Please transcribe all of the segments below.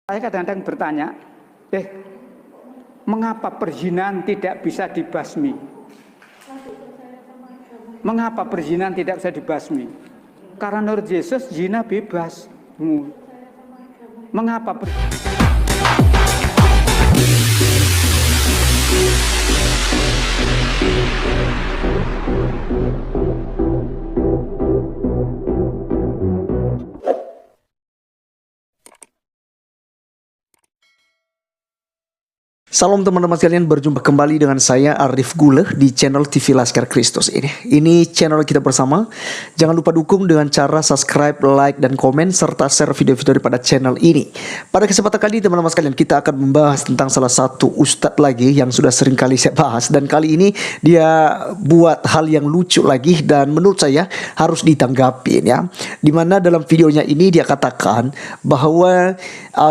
Saya kadang-kadang bertanya, mengapa perzinahan tidak bisa dibasmi? Mengapa perzinahan tidak bisa dibasmi? Karena menurut Yesus zina bebas. Mengapa Salam teman-teman sekalian, berjumpa kembali dengan saya Arif Guleh di channel TV Laskar Kristus ini. Ini channel kita bersama. Jangan lupa dukung dengan cara subscribe, like, dan komen serta share video-video daripada channel ini. Pada kesempatan kali ini teman-teman sekalian, kita akan membahas tentang salah satu ustadz lagi yang sudah sering kali saya bahas, dan kali ini dia buat hal yang lucu lagi dan menurut saya harus ditanggapin ya. Dimana dalam videonya ini dia katakan bahwa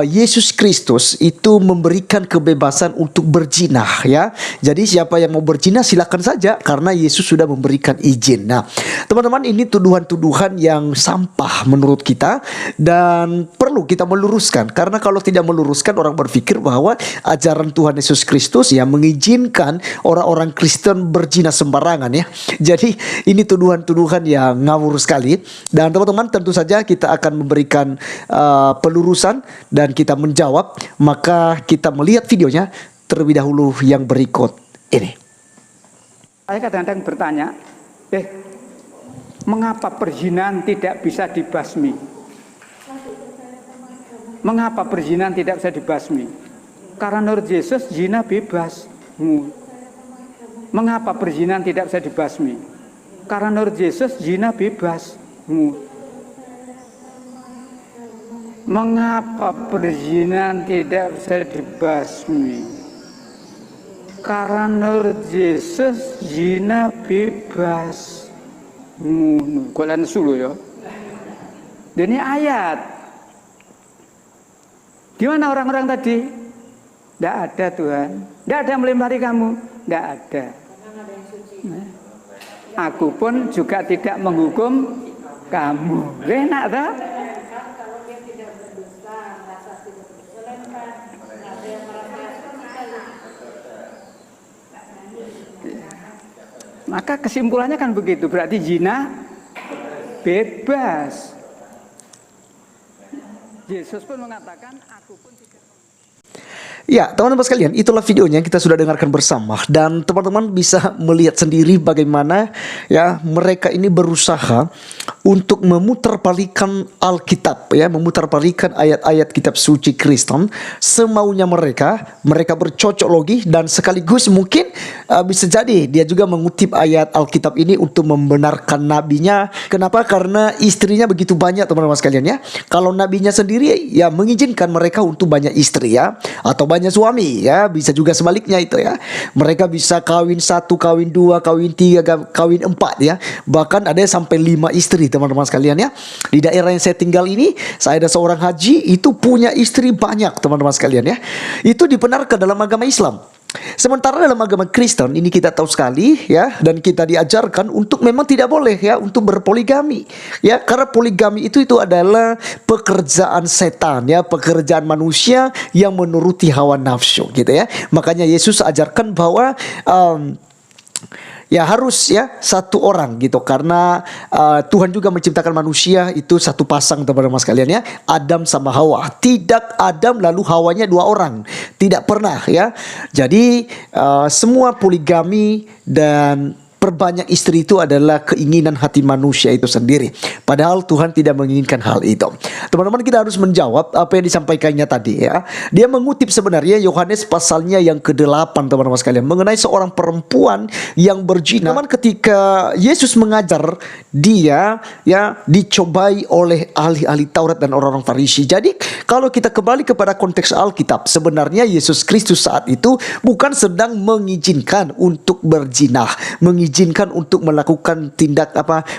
Yesus Kristus itu memberikan kebebasan untuk berzina ya. Jadi siapa yang mau berzina silakan saja karena Yesus sudah memberikan izin. Nah, teman-teman, ini tuduhan-tuduhan yang sampah menurut kita dan perlu kita meluruskan, karena kalau tidak meluruskan orang berpikir bahwa ajaran Tuhan Yesus Kristus ya mengizinkan orang-orang Kristen berzina sembarangan ya. Jadi ini tuduhan-tuduhan yang ngawur sekali, dan teman-teman tentu saja kita akan memberikan pelurusan dan kita menjawab. Maka kita melihat videonya terlebih dahulu yang berikut ini. saya kadang-kadang bertanya, mengapa perzinahan tidak bisa dibasmi? Mengapa perzinahan tidak bisa dibasmi? Karena menurut Yesus zina bebas. Mengapa perzinahan tidak bisa dibasmi? Karena menurut Yesus zina bebas. Mengapa perzinahan tidak bisa dibasmi? Karena menurut Yesus zina bebas. Golan sulu ya. Ini ayat. Di mana orang-orang tadi? Tidak ada Tuhan. Tidak ada yang melempari kamu. Tidak ada. Aku pun juga tidak menghukum kamu. Enak tak? Maka kesimpulannya kan begitu, berarti zina bebas. Yesus pun mengatakan, aku pun tidak. Ya, teman-teman sekalian, itulah videonya yang kita sudah dengarkan bersama, dan teman-teman bisa melihat sendiri bagaimana ya mereka ini berusaha untuk memutarbalikkan Alkitab ya, memutarbalikkan ayat-ayat kitab suci Kristen semaunya mereka. Mereka bercocok logi dan sekaligus mungkin bisa jadi dia juga mengutip ayat Alkitab ini untuk membenarkan nabinya. Kenapa? Karena istrinya begitu banyak teman-teman sekalian ya. Kalau nabinya sendiri ya mengizinkan mereka untuk banyak istri ya, atau banyak suami ya, bisa juga sebaliknya itu ya. Mereka bisa kawin 1, kawin 2, kawin 3, kawin 4 ya. Bahkan ada yang sampai 5 istri teman-teman sekalian ya. Di daerah yang saya tinggal ini, saya ada seorang haji itu punya istri banyak teman-teman sekalian ya. Itu dibenarkan dalam agama Islam. Sementara dalam agama Kristen ini kita tahu sekali ya, dan kita diajarkan untuk memang tidak boleh ya untuk berpoligami ya, karena poligami itu adalah pekerjaan setan ya, pekerjaan manusia yang menuruti hawa nafsu gitu ya. Makanya Yesus ajarkan bahwa ya harus ya satu orang gitu, karena Tuhan juga menciptakan manusia itu satu pasang teman-teman sekalian ya, Adam sama Hawa. Tidak Adam lalu Hawanya 2 orang, tidak pernah ya. Jadi semua poligami dan perbanyak istri itu adalah keinginan hati manusia itu sendiri. Padahal Tuhan tidak menginginkan hal itu. Teman-teman, kita harus menjawab apa yang disampaikannya tadi ya. Dia mengutip sebenarnya Yohanes pasalnya yang ke-8 teman-teman sekalian, mengenai seorang perempuan yang berzina. Teman, ketika Yesus mengajar, dia ya dicobai oleh ahli-ahli Taurat dan orang-orang Farisi. Jadi kalau kita kembali kepada konteks Alkitab, sebenarnya Yesus Kristus saat itu bukan sedang mengizinkan untuk berzina, mengizinkan untuk melakukan tindak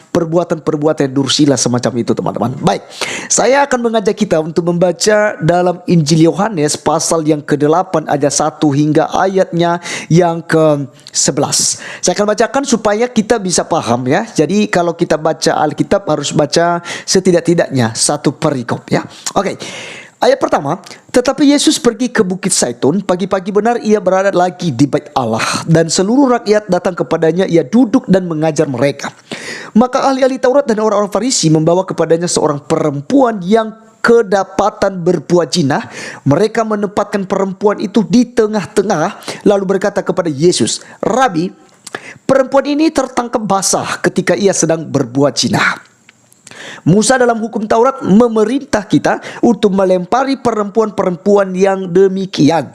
perbuatan-perbuatan dursila semacam itu teman-teman. Baik, saya akan mengajak kita untuk membaca dalam Injil Yohanes pasal yang ke-8 ayat 1 hingga ayatnya yang ke-11. Saya akan bacakan supaya kita bisa paham ya. Jadi kalau kita baca Alkitab harus baca setidak-tidaknya 1 perikop ya. Oke. Ayat pertama, tetapi Yesus pergi ke Bukit Zaitun. Pagi-pagi benar ia berada lagi di bait Allah, dan seluruh rakyat datang kepadanya. Ia duduk dan mengajar mereka. Maka ahli-ahli Taurat dan orang-orang Farisi membawa kepadanya seorang perempuan yang kedapatan berbuat zina. Mereka menempatkan perempuan itu di tengah-tengah, lalu berkata kepada Yesus, "Rabi, perempuan ini tertangkap basah ketika ia sedang berbuat zina. Musa dalam hukum Taurat memerintah kita untuk melempari perempuan-perempuan yang demikian.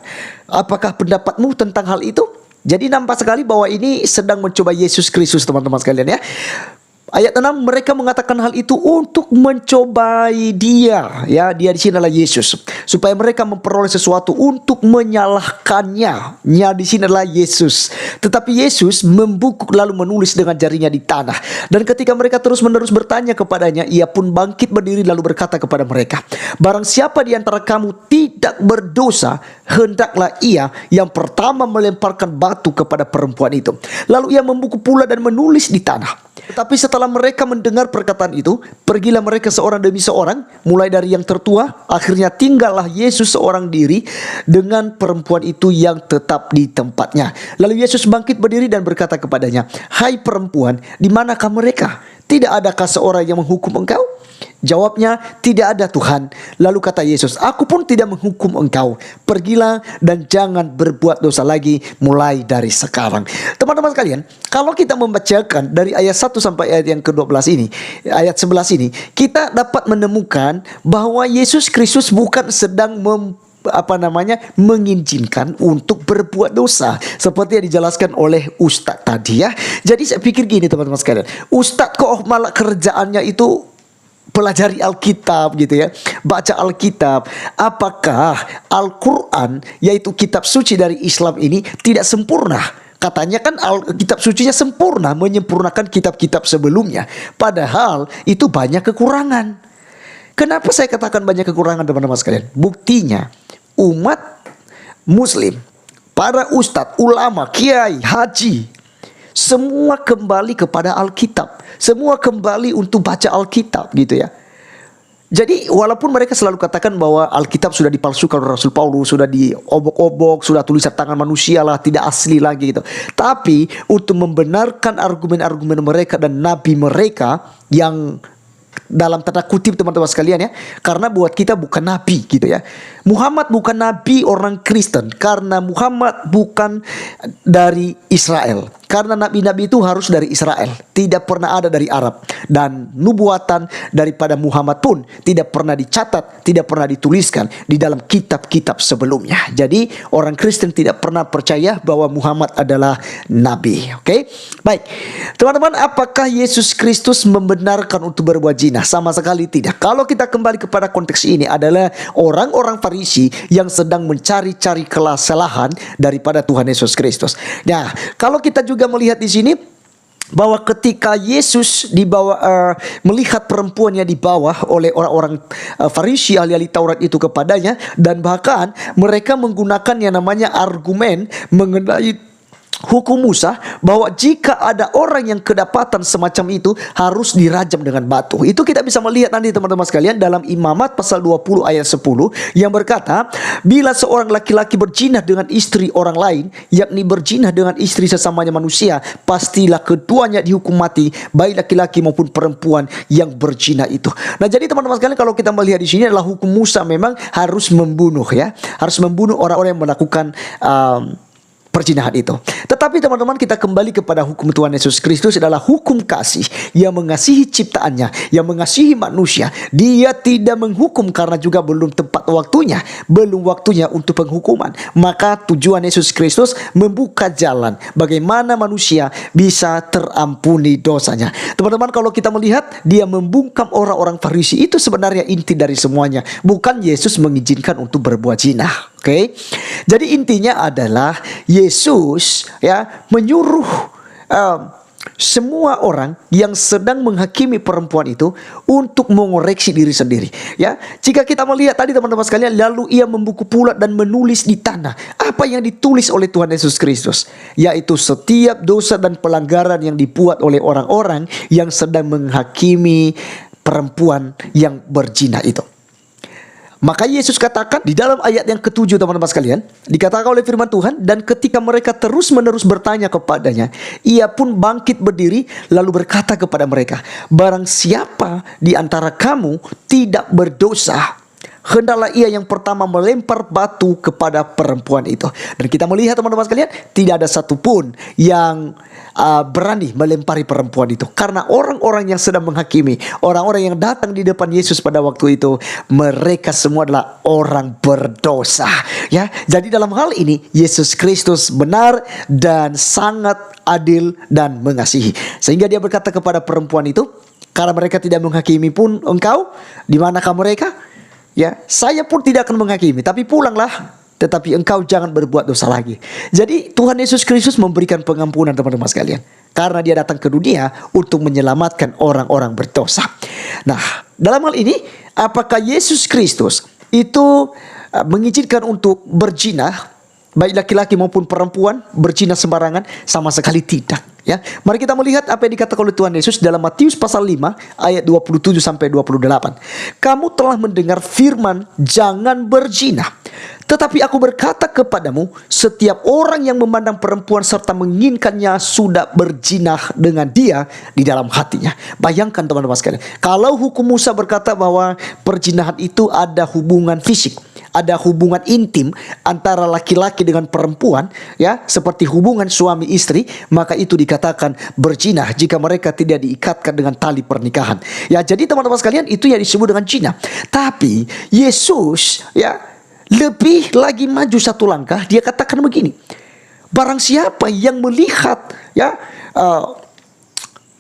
Apakah pendapatmu tentang hal itu?" Jadi nampak sekali bahwa ini sedang mencoba Yesus Kristus, teman-teman sekalian ya. Ayat 6, mereka mengatakan hal itu untuk mencobai dia. Ya, dia di sini adalah Yesus. Supaya mereka memperoleh sesuatu untuk menyalahkannya. Ya, di sini adalah Yesus. Tetapi Yesus membungkuk lalu menulis dengan jarinya di tanah. Dan ketika mereka terus-menerus bertanya kepadanya, ia pun bangkit berdiri lalu berkata kepada mereka, "Barang siapa di antara kamu tidak berdosa, hendaklah ia yang pertama melemparkan batu kepada perempuan itu." Lalu ia membungkuk pula dan menulis di tanah. Tetapi setelah mereka mendengar perkataan itu, pergilah mereka seorang demi seorang, mulai dari yang tertua. Akhirnya tinggallah Yesus seorang diri dengan perempuan itu yang tetap di tempatnya. Lalu Yesus bangkit berdiri dan berkata kepadanya, "Hai perempuan, di manakah mereka? Tidak adakah seorang yang menghukum engkau?" Jawabnya, "Tidak ada Tuhan." Lalu kata Yesus, "Aku pun tidak menghukum engkau. Pergilah dan jangan berbuat dosa lagi mulai dari sekarang." Teman-teman sekalian, kalau kita membacakan dari ayat 1 sampai ayat yang ke-12 ini, ayat 11 ini, kita dapat menemukan bahwa Yesus Kristus bukan sedang mengizinkan untuk berbuat dosa seperti yang dijelaskan oleh Ustadz tadi ya. Jadi saya pikir gini teman-teman sekalian, Ustadz kok malah kerjaannya itu pelajari Alkitab gitu ya, baca Alkitab. Apakah Al-Quran, yaitu kitab suci dari Islam ini, tidak sempurna? Katanya kan kitab sucinya sempurna, menyempurnakan kitab-kitab sebelumnya. Padahal itu banyak kekurangan. Kenapa saya katakan banyak kekurangan teman-teman sekalian? Buktinya umat Muslim, para ustadz, ulama, kiai, haji, semua kembali kepada Alkitab. Semua kembali untuk baca Alkitab gitu ya. Jadi walaupun mereka selalu katakan bahwa Alkitab sudah dipalsukan oleh Rasul Paulus, sudah diobok-obok, sudah tulisan tangan manusia lah, tidak asli lagi gitu. Tapi untuk membenarkan argumen-argumen mereka dan nabi mereka yang dalam tanda kutip teman-teman sekalian ya, karena buat kita bukan nabi gitu ya. Muhammad bukan nabi orang Kristen karena Muhammad bukan dari Israel. Karena nabi-nabi itu harus dari Israel, tidak pernah ada dari Arab. Dan nubuatan daripada Muhammad pun tidak pernah dicatat, tidak pernah dituliskan di dalam kitab-kitab sebelumnya. Jadi orang Kristen tidak pernah percaya bahwa Muhammad adalah nabi. Oke? Baik. Teman-teman, apakah Yesus Kristus membenarkan untuk berbuat zina? Sama sekali tidak. Kalau kita kembali kepada konteks ini adalah orang-orang Farisi yang sedang mencari-cari kesalahan daripada Tuhan Yesus Kristus. Nah, kalau kita juga melihat di sini bahwa ketika Yesus melihat perempuan yang dibawa oleh orang-orang Farisi, ahli-ahli Taurat itu kepadanya, dan bahkan mereka menggunakan yang namanya argumen mengenai hukum Musa, bahwa jika ada orang yang kedapatan semacam itu harus dirajam dengan batu. Itu kita bisa melihat nanti teman-teman sekalian dalam Imamat pasal 20 ayat 10 yang berkata, bila seorang laki-laki berzina dengan istri orang lain, yakni berzina dengan istri sesamanya manusia, pastilah keduanya dihukum mati, baik laki-laki maupun perempuan yang berzina itu. Nah, jadi teman-teman sekalian, kalau kita melihat di sini adalah hukum Musa memang harus membunuh ya, harus membunuh orang-orang yang melakukan perzinahan itu. Tetapi teman-teman, kita kembali kepada hukum Tuhan Yesus Kristus adalah hukum kasih yang mengasihi ciptaannya, yang mengasihi manusia. Dia tidak menghukum karena juga belum tepat waktunya, belum waktunya untuk penghukuman. Maka tujuan Yesus Kristus membuka jalan bagaimana manusia bisa terampuni dosanya. Teman-teman, kalau kita melihat dia membungkam orang-orang Farisi, itu sebenarnya inti dari semuanya. Bukan Yesus mengizinkan untuk berbuat zina. Oke, jadi intinya adalah Yesus ya menyuruh semua orang yang sedang menghakimi perempuan itu untuk mengoreksi diri sendiri. Ya, jika kita melihat tadi teman-teman sekalian, lalu ia membuku pula dan menulis di tanah apa yang ditulis oleh Tuhan Yesus Kristus, yaitu setiap dosa dan pelanggaran yang dibuat oleh orang-orang yang sedang menghakimi perempuan yang berzina itu. Maka Yesus katakan di dalam ayat yang ke-7 teman-teman sekalian, dikatakan oleh firman Tuhan, dan ketika mereka terus-menerus bertanya kepadanya, ia pun bangkit berdiri lalu berkata kepada mereka, barang siapa di antara kamu tidak berdosa, hendaklah ia yang pertama melempar batu kepada perempuan itu. Dan kita melihat teman-teman sekalian, tidak ada satupun yang berani melempari perempuan itu, karena orang-orang yang sedang menghakimi, orang-orang yang datang di depan Yesus pada waktu itu, mereka semua adalah orang berdosa. Ya, jadi dalam hal ini Yesus Kristus benar dan sangat adil dan mengasihi, sehingga dia berkata kepada perempuan itu, karena mereka tidak menghakimi pun engkau, di manakah mereka? Ya, saya pun tidak akan menghakimi, tapi pulanglah, tetapi engkau jangan berbuat dosa lagi. Jadi Tuhan Yesus Kristus memberikan pengampunan teman-teman sekalian, karena dia datang ke dunia untuk menyelamatkan orang-orang berdosa. Nah, dalam hal ini, apakah Yesus Kristus itu mengizinkan untuk berzina, baik laki-laki maupun perempuan, berzina sembarangan? Sama sekali tidak. Ya, mari kita melihat apa yang dikatakan oleh Tuhan Yesus dalam Matius pasal 5 ayat 27 sampai 28. Kamu telah mendengar firman, jangan berzina. Tetapi aku berkata kepadamu, setiap orang yang memandang perempuan serta menginginkannya sudah berzina dengan dia di dalam hatinya. Bayangkan teman-teman sekalian, kalau hukum Musa berkata bahwa perzinahan itu ada hubungan fisik, ada hubungan intim antara laki-laki dengan perempuan, ya, seperti hubungan suami istri, maka itu dikatakan berzina jika mereka tidak diikatkan dengan tali pernikahan. Ya, jadi teman-teman sekalian, itu yang disebut dengan zina. Tapi Yesus, ya, lebih lagi maju satu langkah. Dia katakan begini, barang siapa yang melihat, ya,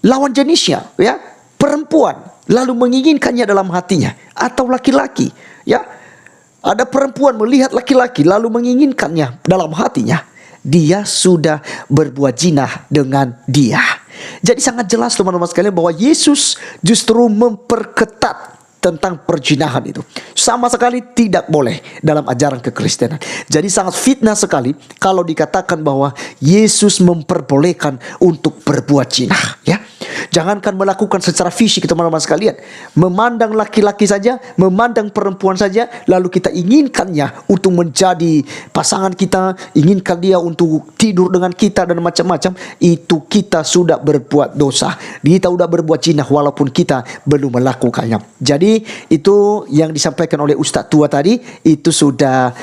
lawan jenisnya, ya, perempuan, lalu menginginkannya dalam hatinya, atau laki-laki, ya, ada perempuan melihat laki-laki lalu menginginkannya dalam hatinya, dia sudah berbuat zina dengan dia. Jadi sangat jelas teman-teman sekalian bahwa Yesus justru memperketat tentang perzinahan itu. Sama sekali tidak boleh dalam ajaran kekristenan. Jadi sangat fitnah sekali kalau dikatakan bahwa Yesus memperbolehkan untuk berbuat zina, ya. Jangankan melakukan secara fisik teman-teman sekalian, memandang laki-laki saja, memandang perempuan saja, lalu kita inginkannya untuk menjadi pasangan kita, inginkan dia untuk tidur dengan kita dan macam-macam, itu kita sudah berbuat dosa. Kita sudah berbuat zina walaupun kita belum melakukannya. Jadi itu yang disampaikan oleh Ustadz tua tadi, itu sudah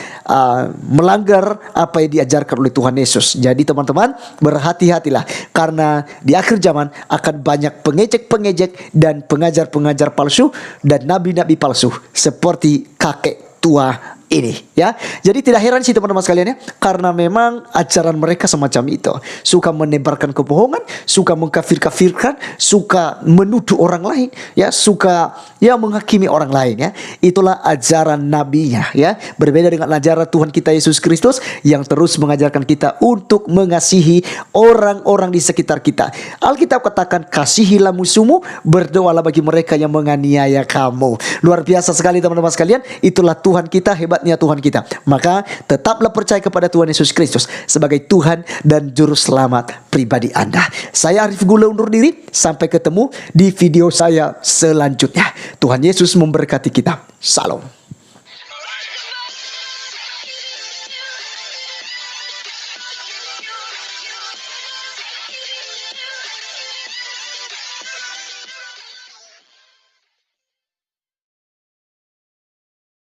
melanggar apa yang diajarkan oleh Tuhan Yesus. Jadi teman-teman, berhati-hatilah, karena di akhir zaman akan banyak pengejek-pengejek dan pengajar-pengajar palsu dan nabi-nabi palsu seperti kakek tua ini, ya. Jadi tidak heran sih teman-teman sekalian, ya, karena memang ajaran mereka semacam itu, suka menebarkan kebohongan, suka mengkafir-kafirkan, suka menuduh orang lain, ya, suka, ya, menghakimi orang lain, ya. Itulah ajaran nabinya, ya. Berbeda dengan ajaran Tuhan kita Yesus Kristus yang terus mengajarkan kita untuk mengasihi orang-orang di sekitar kita. Alkitab katakan, kasihilah musuhmu, berdoalah bagi mereka yang menganiaya kamu. Luar biasa sekali teman-teman sekalian. Itulah Tuhan kita, hebatnya Tuhan kita. Maka tetaplah percaya kepada Tuhan Yesus Kristus sebagai Tuhan dan Juru Selamat pribadi Anda. Saya Arif Gula undur diri. Sampai ketemu di video saya selanjutnya. Tuhan Yesus memberkati kita. Salam.